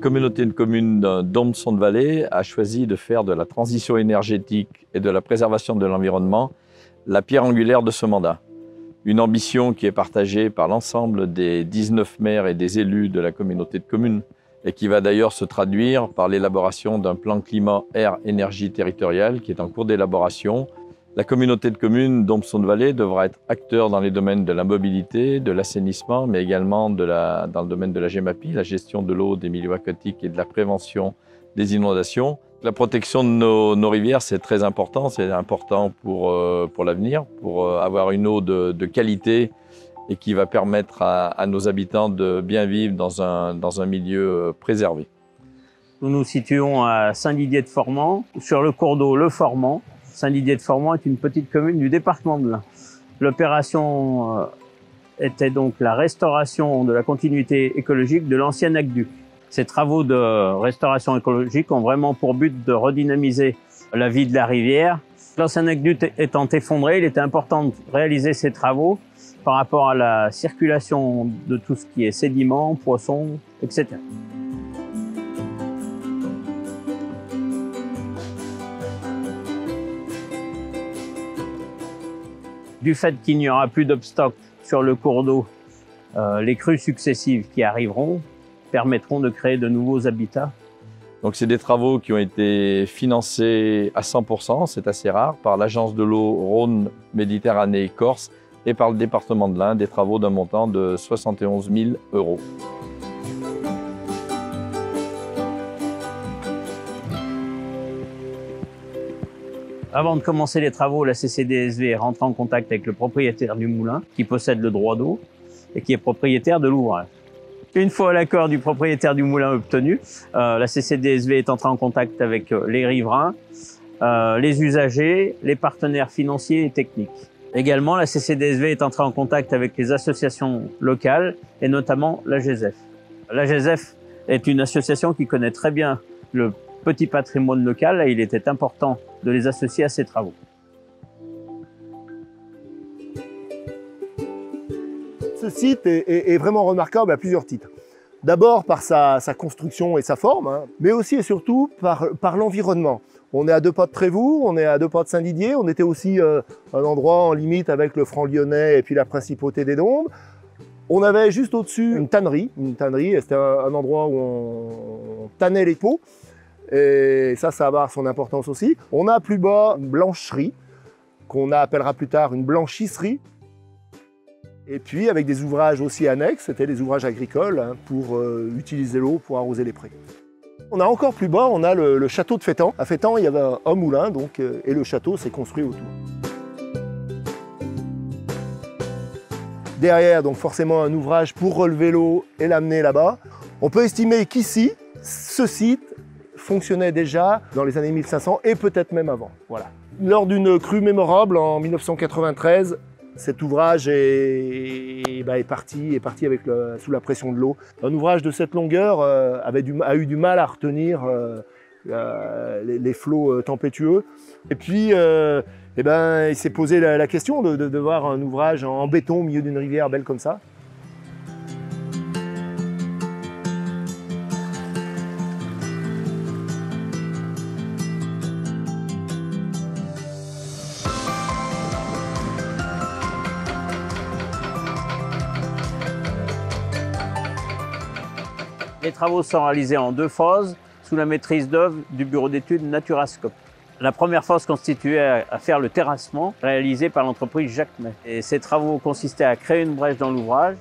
communauté de communes d'Ombes-Sondes-Vallée a choisi de faire de la transition énergétique et de la préservation de l'environnement la pierre angulaire de ce mandat. Une ambition qui est partagée par l'ensemble des 19 maires et des élus de la communauté de communes et qui va d'ailleurs se traduire par l'élaboration d'un plan climat-air-énergie territorial qui est en cours d'élaboration. La communauté de communes d'Ombes-Sondes-Vallée devra être acteur dans les domaines de la mobilité, de l'assainissement, mais également dans le domaine de la GEMAPI, la gestion de l'eau, des milieux aquatiques et de la prévention des inondations. La protection de nos rivières, c'est très important. C'est important pour l'avenir, pour avoir une eau de qualité et qui va permettre à nos habitants de bien vivre dans un milieu préservé. Nous nous situons à Saint-Didier-de-Formans, sur le cours d'eau Le Formans. Saint-Didier-de-Formans est une petite commune du département de l'Ain. L'opération était donc la restauration de la continuité écologique de l'ancien aqueduc. Ces travaux de restauration écologique ont vraiment pour but de redynamiser la vie de la rivière. L'ancien aqueduc étant effondré, il était important de réaliser ces travaux par rapport à la circulation de tout ce qui est sédiments, poissons, etc. Du fait qu'il n'y aura plus d'obstacles sur le cours d'eau, les crues successives qui arriveront permettront de créer de nouveaux habitats. Donc c'est des travaux qui ont été financés à 100%, c'est assez rare, par l'Agence de l'eau Rhône-Méditerranée-Corse et par le département de l'Ain, des travaux d'un montant de 71 000 €. Avant de commencer les travaux, la CCDSV est rentrée en contact avec le propriétaire du moulin, qui possède le droit d'eau et qui est propriétaire de l'ouvrage. Une fois l'accord du propriétaire du moulin obtenu, la CCDSV est entrée en contact avec les riverains, les usagers, les partenaires financiers et techniques. Également, la CCDSV est entrée en contact avec les associations locales et notamment la GESEF. La GESEF est une association qui connaît très bien le petit patrimoine local et il était important de les associer à ces travaux. Ce site est vraiment remarquable à plusieurs titres. D'abord par sa construction et sa forme, mais aussi et surtout par l'environnement. On est à 2 pas de Trévoux, on est à 2 pas de Saint-Didier, on était aussi un endroit en limite avec le Franc lyonnais et puis la principauté des Dombes. On avait juste au-dessus une tannerie, et c'était un endroit où on tannait les peaux. Et ça va avoir son importance aussi. On a plus bas une blancherie, qu'on appellera plus tard une blanchisserie. Et puis avec des ouvrages aussi annexes, c'était des ouvrages agricoles pour utiliser l'eau pour arroser les prés. On a encore plus bas, on a le château de Fétan. À Fétan, il y avait un moulin, donc, et le château s'est construit autour. Derrière, donc forcément un ouvrage pour relever l'eau et l'amener là-bas. On peut estimer qu'ici, ce site fonctionnait déjà dans les années 1500 et peut-être même avant. Voilà. Lors d'une crue mémorable en 1993, cet ouvrage est parti avec sous la pression de l'eau. Un ouvrage de cette longueur a eu du mal à retenir les flots tempétueux. Et puis, il s'est posé la question de voir un ouvrage en béton au milieu d'une rivière belle comme ça. Les travaux sont réalisés en 2 phases, sous la maîtrise d'œuvre du bureau d'études Naturascope. La première phase constituait à faire le terrassement réalisé par l'entreprise Jacquemet. Et ces travaux consistaient à créer une brèche dans l'ouvrage,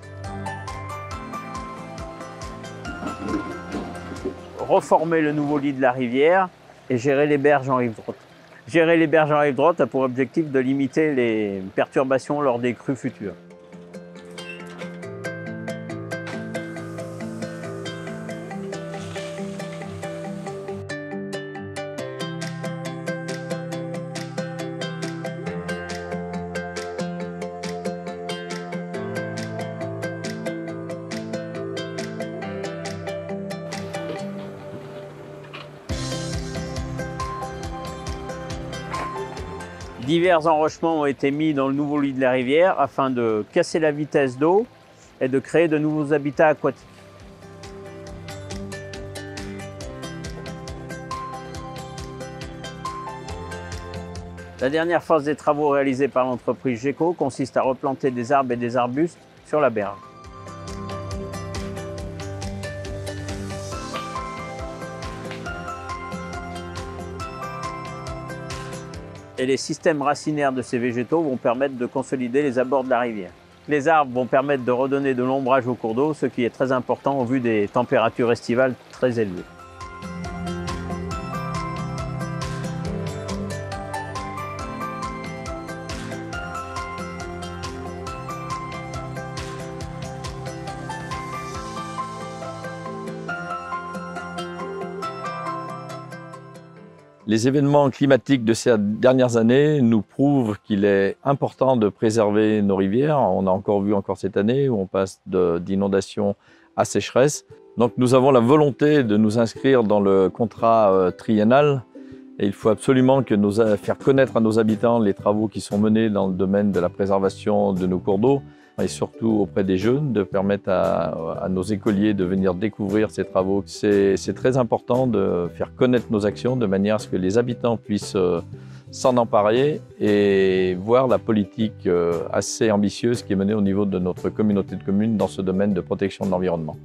reformer le nouveau lit de la rivière et gérer les berges en rive droite. Gérer les berges en rive droite a pour objectif de limiter les perturbations lors des crues futures. Divers enrochements ont été mis dans le nouveau lit de la rivière afin de casser la vitesse d'eau et de créer de nouveaux habitats aquatiques. La dernière phase des travaux réalisés par l'entreprise GECO consiste à replanter des arbres et des arbustes sur la berge. Et les systèmes racinaires de ces végétaux vont permettre de consolider les abords de la rivière. Les arbres vont permettre de redonner de l'ombrage au cours d'eau, ce qui est très important au vu des températures estivales très élevées. Les événements climatiques de ces dernières années nous prouvent qu'il est important de préserver nos rivières. On a encore vu cette année où on passe d'inondations à sécheresse. Donc nous avons la volonté de nous inscrire dans le contrat triennal et il faut absolument faire connaître à nos habitants les travaux qui sont menés dans le domaine de la préservation de nos cours d'eau et surtout auprès des jeunes, de permettre à nos écoliers de venir découvrir ces travaux. C'est très important de faire connaître nos actions de manière à ce que les habitants puissent s'en emparer et voir la politique assez ambitieuse qui est menée au niveau de notre communauté de communes dans ce domaine de protection de l'environnement.